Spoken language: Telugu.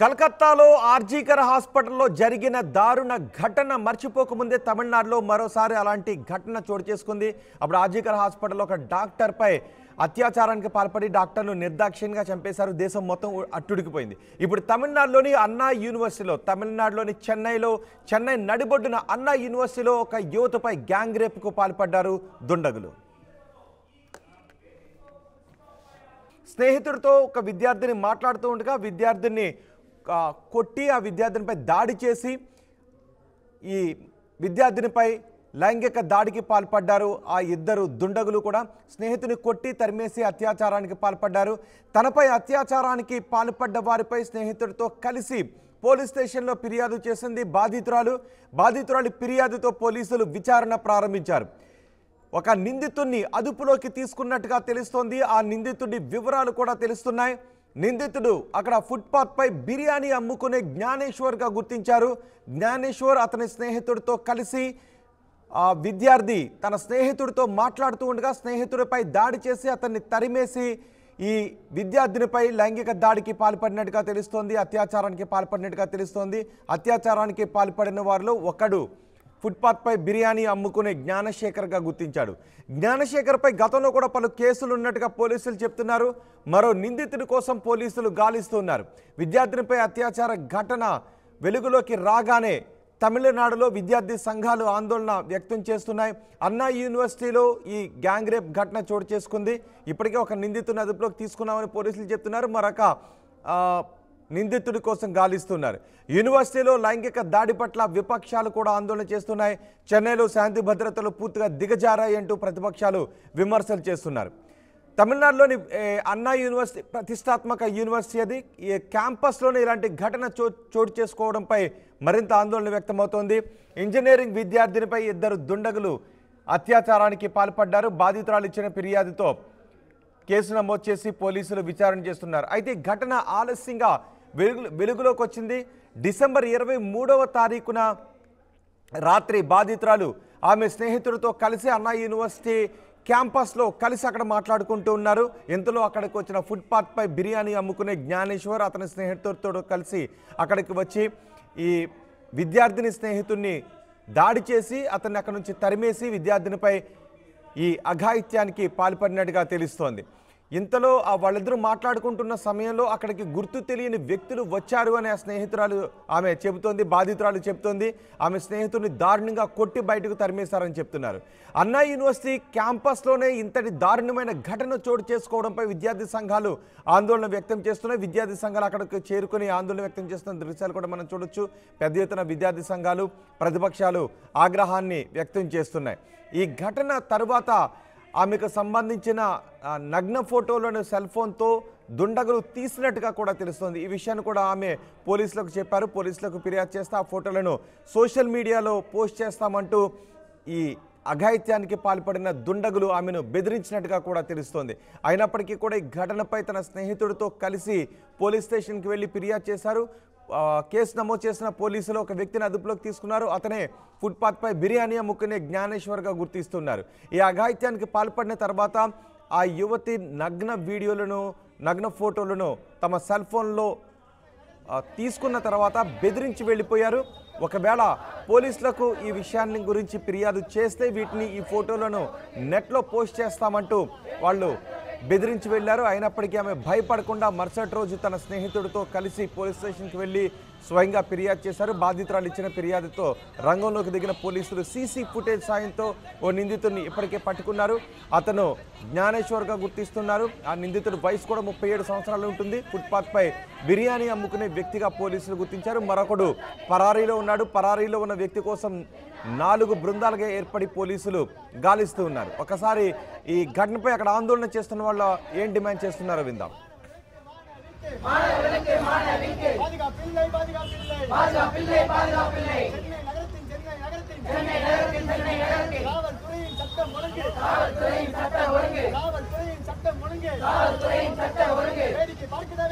కలకత్తాలో ఆర్జీకర్ హాస్పిటల్లో జరిగిన దారుణ ఘటన మర్చిపోకముందే తమిళనాడులో మరోసారి అలాంటి ఘటన చోటు చేసుకుంది. అప్పుడు ఆర్జీకర్ హాస్పిటల్లో ఒక డాక్టర్పై అత్యాచారానికి పాల్పడి డాక్టర్ను నిర్దాక్షిణ్యంగా చంపేశారు. దేశం మొత్తం అట్టుడికిపోయింది. ఇప్పుడు తమిళనాడులోని అన్నా యూనివర్సిటీలో, తమిళనాడులోని చెన్నై నడిబొడ్డున అన్నా యూనివర్సిటీలో ఒక యువతపై గ్యాంగ్ రేప్కు పాల్పడ్డారు దుండగులు. స్నేహితుడితో ఒక విద్యార్థిని మాట్లాడుతూ ఉండగా విద్యార్థిని కొట్టి ఆ విద్యార్థినిపై దాడి చేసి ఈ విద్యార్థినిపై లైంగిక దాడికి పాల్పడ్డారు. ఆ ఇద్దరు దుండగులు కూడా స్నేహితుని కొట్టి తరిమేసి అత్యాచారానికి పాల్పడ్డారు. తనపై అత్యాచారానికి పాల్పడ్డ వారిపై స్నేహితుడితో కలిసి పోలీస్ స్టేషన్లో ఫిర్యాదు చేసింది బాధితురాలి ఫిర్యాదుతో పోలీసులు విచారణ ప్రారంభించారు. ఒక నిందితుడిని అదుపులోకి తీసుకున్నట్టుగా తెలుస్తోంది. ఆ నిందితుడి వివరాలు కూడా తెలుస్తున్నాయి. నిందితుడు అక్కడ ఫుట్పాత్పై బిర్యానీ అమ్ముకునే జ్ఞానేశ్వర్గా గుర్తించారు. జ్ఞానేశ్వర్ అతని స్నేహితుడితో కలిసి ఆ విద్యార్థి తన స్నేహితుడితో మాట్లాడుతూ ఉండగా స్నేహితుడిపై దాడి చేసి అతన్ని తరిమేసి ఈ విద్యార్థినిపై లైంగిక దాడికి పాల్పడినట్టుగా తెలుస్తోంది. అత్యాచారానికి పాల్పడినట్టుగా తెలుస్తోంది. అత్యాచారానికి పాల్పడిన వారిలో ఒకడు ఫుట్పాత్పై బిర్యానీ అమ్ముకునే జ్ఞానశేఖర్గా గుర్తించాడు. జ్ఞానశేఖర్పై గతంలో కూడా పలు కేసులు ఉన్నట్టుగా పోలీసులు చెప్తున్నారు. మరో నిందితుడి కోసం పోలీసులు గాలిస్తున్నారు. విద్యార్థినిపై అత్యాచార ఘటన వెలుగులోకి రాగానే తమిళనాడులో విద్యార్థి సంఘాలు ఆందోళన వ్యక్తం చేస్తున్నాయి. అన్నా యూనివర్సిటీలో ఈ గ్యాంగ్ రేప్ ఘటన చోటు చేసుకుంది. ఇప్పటికే ఒక నిందితుడిని అదుపులోకి తీసుకున్నామని పోలీసులు చెప్తున్నారు. మరొక నిందితుడి కోసం గాలిస్తున్నారు. యూనివర్సిటీలో లైంగిక దాడి పట్ల విపక్షాలు కూడా ఆందోళన చేస్తున్నాయి. చెన్నైలో శాంతి భద్రతలు పూర్తిగా దిగజారాయంటూ ప్రతిపక్షాలు విమర్శలు చేస్తున్నారు. తమిళనాడులోని అన్నా యూనివర్సిటీ ప్రతిష్టాత్మక యూనివర్సిటీ అది. ఈ క్యాంపస్లోనే ఇలాంటి ఘటన చోటు చేసుకోవడంపై మరింత ఆందోళన వ్యక్తమవుతోంది. ఇంజనీరింగ్ విద్యార్థినిపై ఇద్దరు దుండగులు అత్యాచారానికి పాల్పడ్డారు. బాధితురాలు ఇచ్చిన ఫిర్యాదుతో కేసు నమోదు చేసి పోలీసులు విచారణ చేస్తున్నారు. అయితే ఘటన ఆలస్యంగా వెలుగులోకి వచ్చింది. డిసెంబర్ 23వ తారీఖున రాత్రి బాధితురాలు ఆమె స్నేహితుడితో కలిసి అన్నా యూనివర్సిటీ క్యాంపస్లో కలిసి అక్కడ మాట్లాడుకుంటూ ఉన్నారు. ఇంతలో అక్కడికి వచ్చిన ఫుట్పాత్పై బిర్యానీ అమ్ముకునే జ్ఞానేశ్వర్ అతని స్నేహితుడితో కలిసి అక్కడికి వచ్చి ఈ విద్యార్థిని స్నేహితుడిని దాడి చేసి అతన్ని అక్కడి నుంచి తరిమేసి విద్యార్థినిపై ఈ అఘాయిత్యానికి పాల్పడినట్టుగా తెలుస్తోంది. ఇంతలో వాళ్ళిద్దరూ మాట్లాడుకుంటున్న సమయంలో అక్కడికి గుర్తు తెలియని వ్యక్తులు వచ్చారు అని ఆ స్నేహితురాలు ఆమె చెబుతోంది. బాధితురాలు చెబుతోంది. ఆమె స్నేహితుడిని దారుణంగా కొట్టి బయటకు తరిమేశారని చెప్తున్నారు. అన్నా యూనివర్సిటీ క్యాంపస్లోనే ఇంతటి దారుణమైన ఘటన చోటు చేసుకోవడంపై విద్యార్థి సంఘాలు ఆందోళన వ్యక్తం చేస్తున్నాయి. విద్యార్థి సంఘాలు అక్కడికి చేరుకుని ఆందోళన వ్యక్తం చేస్తున్న దృశ్యాలు కూడా మనం చూడొచ్చు. పెద్ద ఎత్తున విద్యార్థి సంఘాలు ప్రతిపక్షాలు ఆగ్రహాన్ని వ్యక్తం చేస్తున్నాయి. ఈ ఘటన తరువాత ఆమెకు సంబంధించిన నగ్న ఫోటోలను సెల్ ఫోన్తో దుండగులు తీసినట్టుగా కూడా తెలుస్తోంది. ఈ విషయాన్ని కూడా ఆమె పోలీసులకు చెప్పారు. పోలీసులకు ఫిర్యాదు చేస్తే ఆ ఫోటోలను సోషల్ మీడియాలో పోస్ట్ చేస్తామంటూ ఈ అఘాయిత్యానికి పాల్పడిన దుండగులు ఆమెను బెదిరించినట్టుగా కూడా తెలుస్తోంది. అయినప్పటికీ కూడా ఈ ఘటనపై తన స్నేహితుడితో కలిసి పోలీస్ స్టేషన్కి వెళ్ళి ఫిర్యాదు చేశారు. కేసు నమోదు చేసిన పోలీసులు ఒక వ్యక్తిని అదుపులోకి తీసుకున్నారు. అతనే ఫుట్పాత్పై బిర్యానీ అమ్ముకునే జ్ఞానేశ్వర్గా గుర్తిస్తున్నారు. ఈ అఘాయిత్యానికి పాల్పడిన తర్వాత ఆ యువతి నగ్న ఫోటోలను తమ సెల్ ఫోన్లో తీసుకున్న తర్వాత బెదిరించి వెళ్ళిపోయారు. ఒకవేళ పోలీసులకు ఈ విషయాన్ని గురించి ఫిర్యాదు చేస్తే ఈ ఫోటోలను నెట్లో పోస్ట్ చేస్తామంటూ వాళ్ళు బెదిరించి వెళ్లారు. అయినప్పటికీ ఆమె భయపడకుండా మరుసటి రోజు తన స్నేహితుడితో కలిసి పోలీస్ స్టేషన్కి వెళ్ళి స్వయంగా ఫిర్యాదు చేశారు. బాధితురాలు ఇచ్చిన ఫిర్యాదుతో రంగంలోకి దిగిన పోలీసులు సీసీ ఫుటేజ్ సాయంతో ఓ నిందితుడిని ఇప్పటికే పట్టుకున్నారు. అతను జ్ఞానేశ్వర్గా గుర్తిస్తున్నారు. ఆ నిందితుడి వయసు కూడా 37 సంవత్సరాలు ఉంటుంది. ఫుట్పాత్పై బిర్యానీ అమ్ముకునే వ్యక్తిగా పోలీసులు గుర్తించారు. మరొకడు పరారీలో ఉన్నాడు. పరారీలో ఉన్న వ్యక్తి కోసం 4 బృందాలుగా ఏర్పడి పోలీసులు గాలిస్తూ ఉన్నారు. ఒకసారి ఈ ఘటనపై అక్కడ ఆందోళన చేస్తున్న వాళ్ళు ఏం డిమాండ్ చేస్తున్నారో విందాం. வேடிக்கை பார்க்குதா